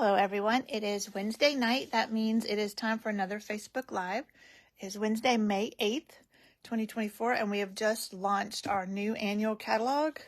Hello everyone, it is Wednesday night. That means it is time for another Facebook Live. It is Wednesday, May 8th, 2024, and we have just launched our new annual catalog.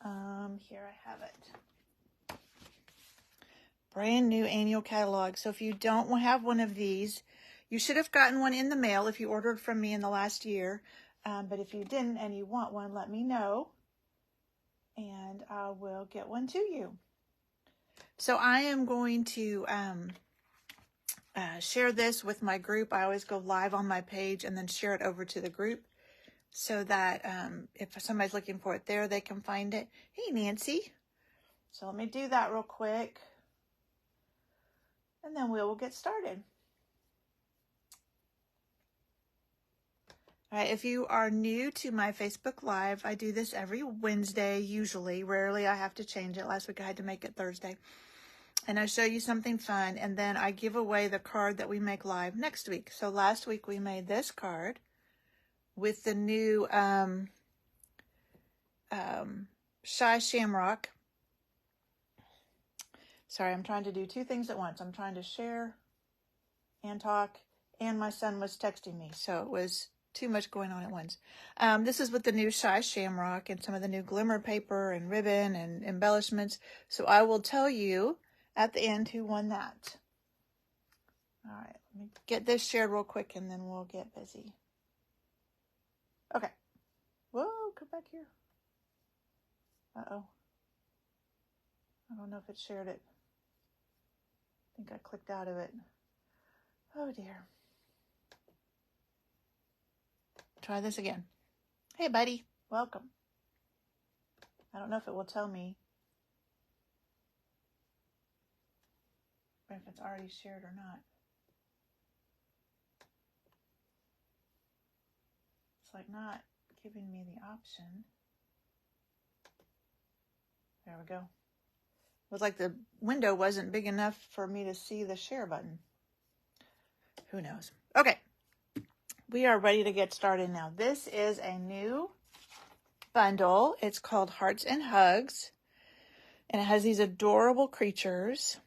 Here I have it. Brand new annual catalog. So if you don't have one of these, you should have gotten one in the mail if you ordered from me in the last year. But if you didn't and you want one, let me know and I will get one to you. So I am going to share this with my group. I always go live on my page and then share it over to the group so that if somebody's looking for it there, they can find it. Hey, Nancy. So let me do that real quick and then we will get started. All right, if you are new to my Facebook Live, I do this every Wednesday, usually. Rarely I have to change it. Last week I had to make it Thursday. And I show you something fun, and then I give away the card that we make live next week. So last week we made this card with the new Shy Shamrock. Sorry, I'm trying to do two things at once. I'm trying to share and talk, and my son was texting me, so it was too much going on at once. This is with the new Shy Shamrock and some of the new glimmer paper and ribbon and embellishments. So I will tell you at the end who won that. All right, let me get this shared real quick and then we'll get busy. Okay. Whoa, come back here. Uh-oh. I don't know if it shared it. I think I clicked out of it. Oh dear. Try this again. Hey buddy, welcome. I don't know if it will tell me if it's already shared or not. It's like not giving me the option. There we go. It was like the window wasn't big enough for me to see the share button. Who knows? Okay. We are ready to get started now. This is a new bundle. It's called Hearts and Hugs. And it has these adorable creatures.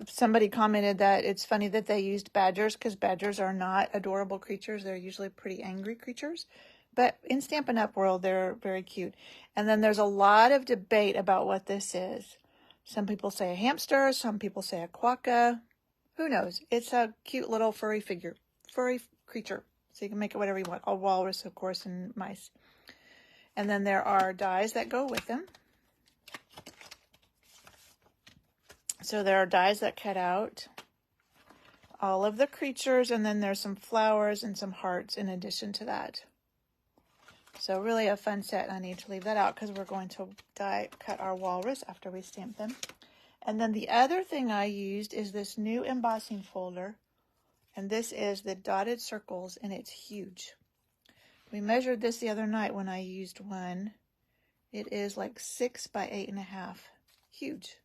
Somebody commented that it's funny that they used badgers because badgers are not adorable creatures. They're usually pretty angry creatures. But in Stampin' Up! World, they're very cute. And then there's a lot of debate about what this is. Some people say a hamster. Some people say a quokka. Who knows? It's a cute little furry creature. So you can make it whatever you want. A walrus, of course, and mice. And then there are dies that go with them. So there are dies that cut out all of the creatures, and then there's some flowers and some hearts in addition to that. So really a fun set. I need to leave that out because we're going to cut our walrus after we stamp them. And then the other thing I used is this new embossing folder, and this is the dotted circles, and it's huge. We measured this the other night when I used one. It is like 6 by 8.5. Huge.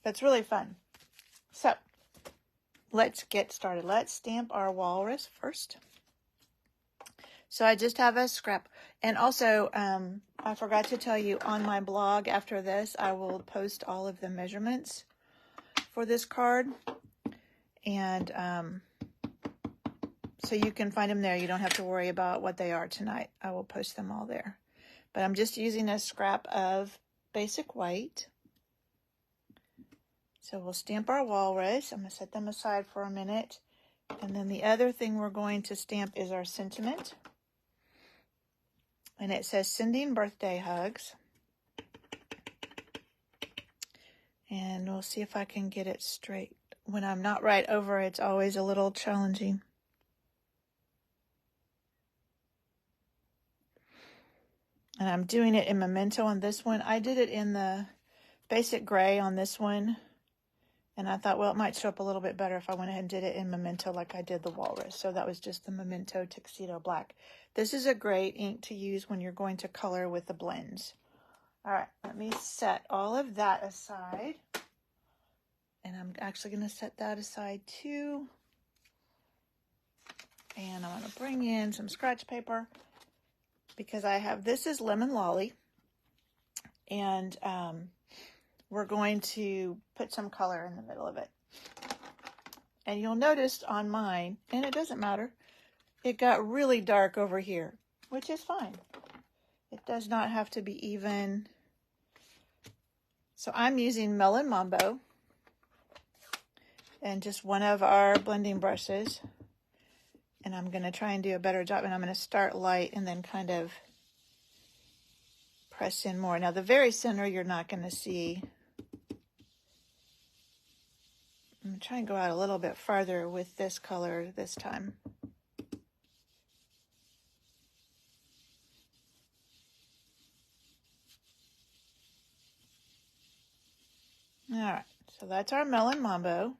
That's really fun. So let's get started. Let's stamp our walrus first. So I just have a scrap. And also, I forgot to tell you, on my blog after this, I will post all of the measurements for this card. And so you can find them there. You don't have to worry about what they are tonight. I will post them all there. But I'm just using a scrap of basic white. So we'll stamp our walrus. I'm going to set them aside for a minute. And then the other thing we're going to stamp is our sentiment. And it says, sending birthday hugs. And we'll see if I can get it straight. When I'm not right over, it's always a little challenging. And I'm doing it in Memento on this one. I did it in the basic gray on this one. And I thought, well, it might show up a little bit better if I went ahead and did it in Memento like I did the walrus. So that was just the Memento Tuxedo Black. This is a great ink to use when you're going to color with the blends. All right, let me set all of that aside. And I'm actually going to set that aside too. And I'm going to bring in some scratch paper because I have, this is Lemon Lolly. and we're going to put some color in the middle of it. And you'll notice on mine, and it doesn't matter, it got really dark over here, which is fine. It does not have to be even. So I'm using Melon Mambo and just one of our blending brushes. And I'm going to try and do a better job. And I'm going to start light and then kind of press in more. Now the very center you're not going to see. I'm going to try and go out a little bit farther with this color this time. All right, so that's our Melon Mambo.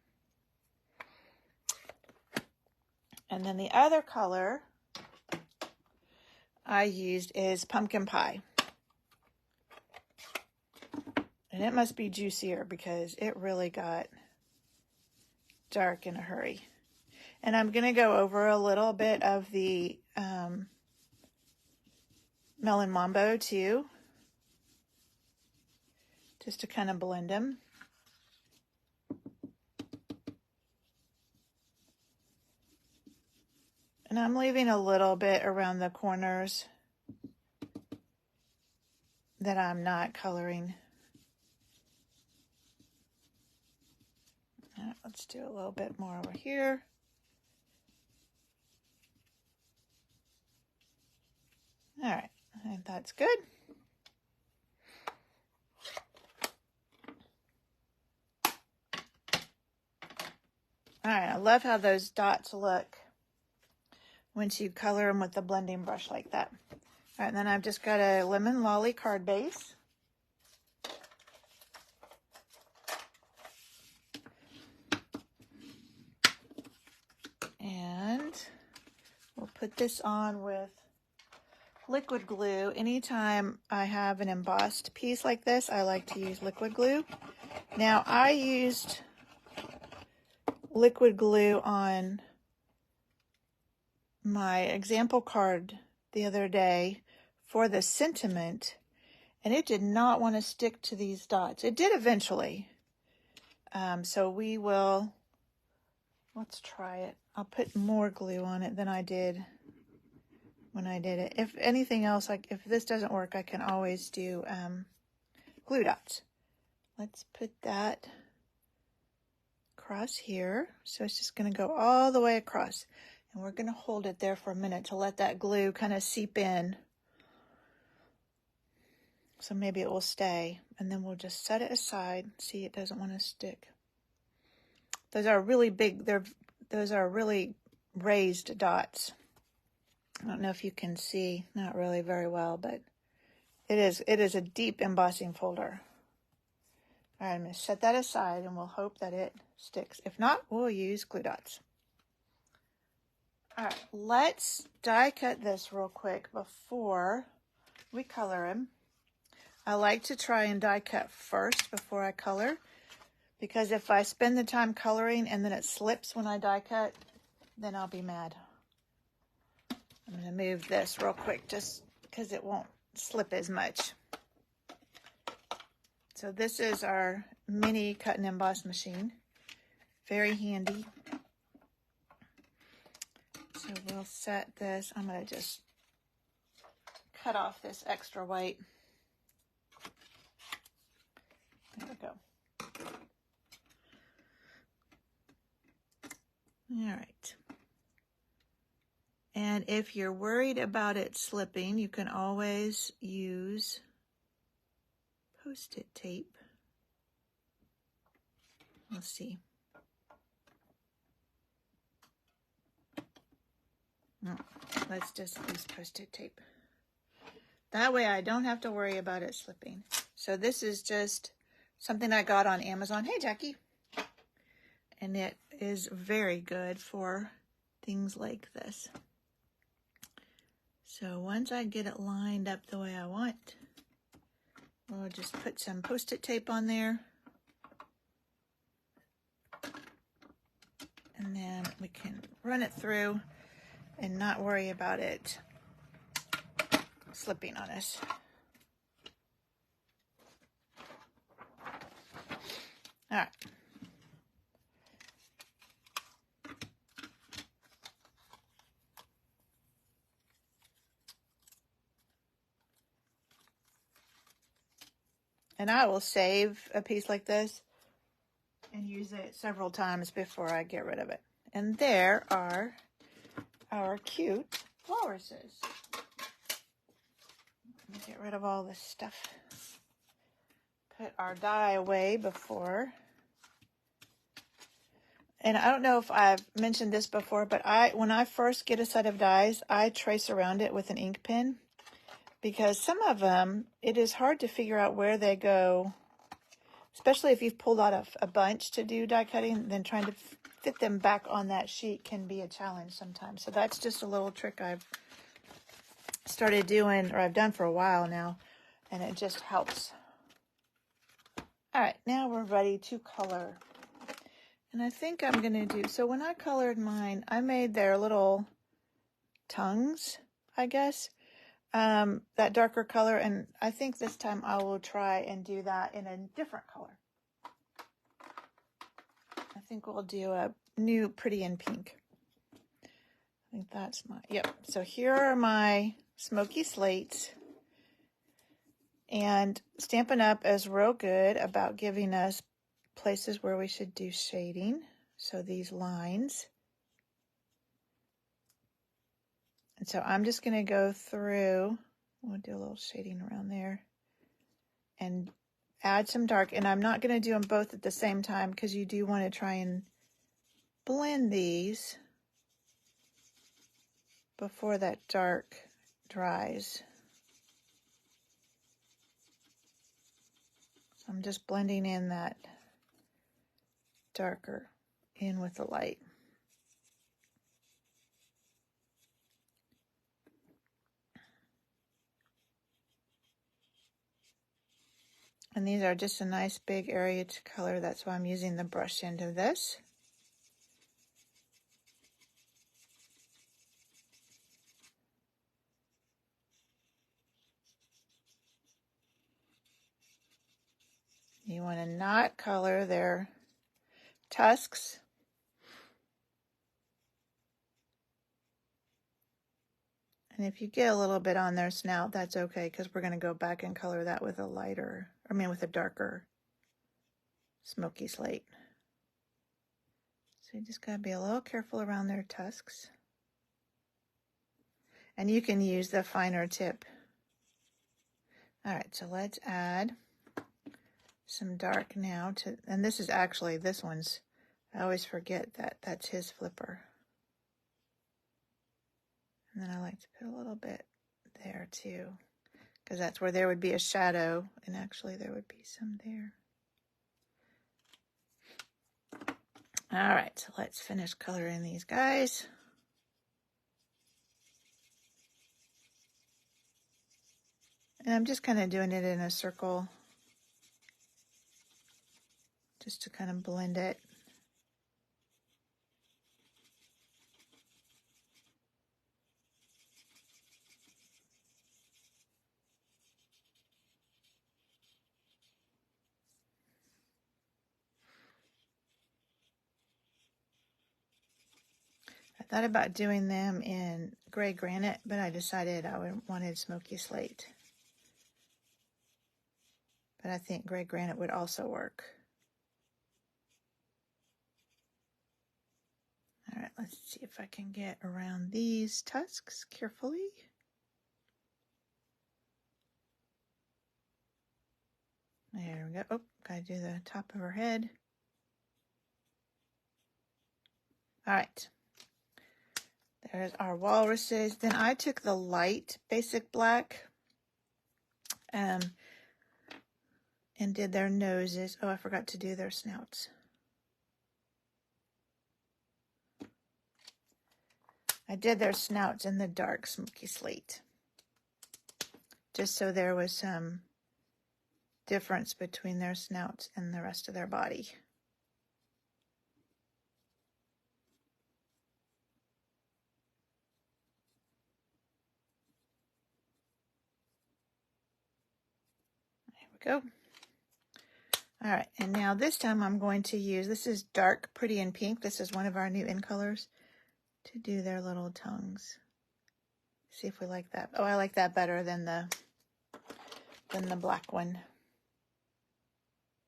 And then the other color I used is Pumpkin Pie. And it must be juicier because it really got dark in a hurry. And I'm going to go over a little bit of the Melon Mambo too, just to kind of blend them. And I'm leaving a little bit around the corners that I'm not coloring. Let's do a little bit more over here. All right, I think that's good. All right, I love how those dots look once you color them with the blending brush like that. All right, and then I've just got a Lemon Lolly card base. And we'll put this on with liquid glue. Anytime I have an embossed piece like this, I like to use liquid glue. Now, I used liquid glue on my example card the other day for the sentiment, and it did not want to stick to these dots. It did eventually. So we will, let's try it. I'll put more glue on it than I did when I did it. If anything else, like if this doesn't work, I can always do glue dots. Let's put that across here. So it's just going to go all the way across. And we're going to hold it there for a minute to let that glue kind of seep in. So maybe it will stay. And then we'll just set it aside. See, it doesn't want to stick. Those are really big. Those are really raised dots. I don't know if you can see, not really very well, but it is a deep embossing folder. All right, I'm going to set that aside and we'll hope that it sticks. If not, we'll use glue dots. All right, let's die cut this real quick before we color him. I like to try and die cut first before I color, because if I spend the time coloring and then it slips when I die cut, then I'll be mad. I'm going to move this real quick just because it won't slip as much. So this is our mini cut and emboss machine. Very handy. So we'll set this. I'm going to just cut off this extra white. There we go. All right. And if you're worried about it slipping, you can always use Post-it tape. Let's see. No, let's just use Post-it tape. That way I don't have to worry about it slipping. So this is just something I got on Amazon. Hey, Jackie. And it is very good for things like this. So once I get it lined up the way I want, we'll just put some Post-it tape on there. And then we can run it through and not worry about it slipping on us. All right. And I will save a piece like this and use it several times before I get rid of it. And there are our cute walruses. Let me get rid of all this stuff. Put our dye away before. And I don't know if I've mentioned this before, but when I first get a set of dyes, I trace around it with an ink pen, because some of them, it is hard to figure out where they go, especially if you've pulled out a bunch to do die cutting. Then trying to fit them back on that sheet can be a challenge sometimes. So that's just a little trick I've started doing, or I've done for a while now, and it just helps. All right, now we're ready to color. And I think I'm going to do, so when I colored mine, I made their little tongues, I guess, that darker color. And I think this time I will try and do that in a different color. I think we'll do a new Pretty in Pink. I think that's yep. So here are my smoky slates. And Stampin' Up! Is real good about giving us places where we should do shading. So these lines. And so I'm just going to go through, we'll do a little shading around there and add some dark. And I'm not going to do them both at the same time, because you do want to try and blend these before that dark dries. So I'm just blending in that darker in with the light. And these are just a nice big area to color. That's why I'm using the brush end of this. You want to not color their tusks. And if you get a little bit on their snout, that's okay, because we're going to go back and color that with a lighter, with a darker smoky slate. So you just got to be a little careful around their tusks. And you can use the finer tip. All right, so let's add some dark now to, and this is actually, this one's, I always forget that that's his flipper. And then I like to put a little bit there too, because that's where there would be a shadow, and actually there would be some there. All right, so let's finish coloring these guys. And I'm just kind of doing it in a circle, just to kind of blend it. I thought about doing them in gray granite, but I decided I wanted smoky slate. But I think gray granite would also work. All right, let's see if I can get around these tusks carefully. There we go. Oh, gotta do the top of her head. All right. There's our walruses. Then I took the light basic black and did their noses. Oh, I forgot to do their snouts. I did their snouts in the dark smoky slate, just so there was some difference between their snouts and the rest of their body. There we go. All right, and now this time I'm going to use, this is Dark, Pretty, and Pink. This is one of our new in colors to do their little tongues. See if we like that. Oh, I like that better than the black one,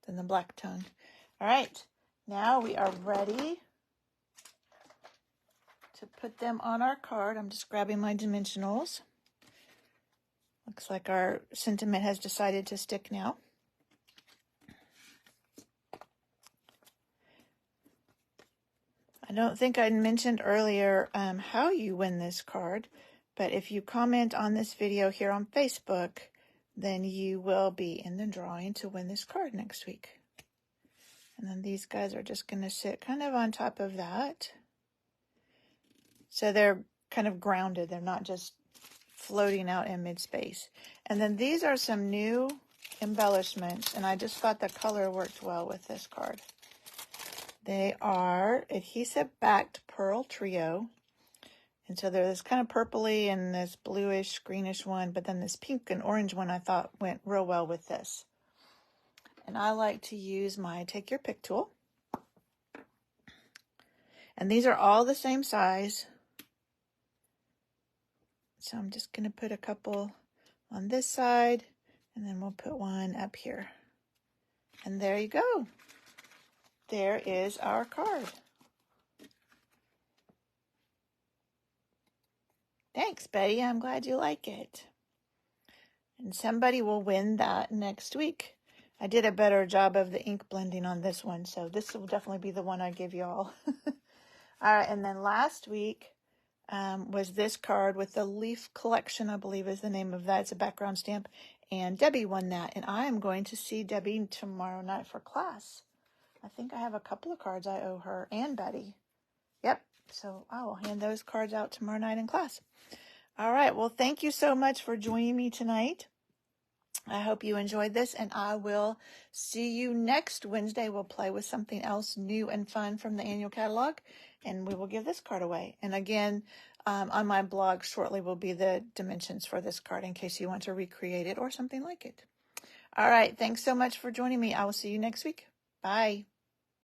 than the black tongue. All right, now we are ready to put them on our card. I'm just grabbing my dimensionals. Looks like our sentiment has decided to stick now. I don't think I mentioned earlier how you win this card, but if you comment on this video here on Facebook, then you will be in the drawing to win this card next week. And then these guys are just going to sit kind of on top of that. So they're kind of grounded. They're not just floating out in mid-space. And then these are some new embellishments, and I just thought the color worked well with this card. They are adhesive-backed pearl trio. And so there's this kind of purpley and this bluish, greenish one, but then this pink and orange one I thought went real well with this. And I like to use my Take Your Pick tool. And these are all the same size. So I'm just going to put a couple on this side, and then we'll put one up here. And there you go. There is our card. Thanks, Betty. I'm glad you like it. And somebody will win that next week. I did a better job of the ink blending on this one, so this will definitely be the one I give y'all. All right, and then last week was this card with the Leaf Collection, I believe is the name of that. It's a background stamp, and Debbie won that, and I am going to see Debbie tomorrow night for class. I think I have a couple of cards I owe her and Betty. Yep, so I will hand those cards out tomorrow night in class. All right, well, thank you so much for joining me tonight. I hope you enjoyed this, and I will see you next Wednesday. We'll play with something else new and fun from the annual catalog, and we will give this card away. And again, on my blog shortly will be the dimensions for this card in case you want to recreate it or something like it. All right, thanks so much for joining me. I will see you next week. Bye.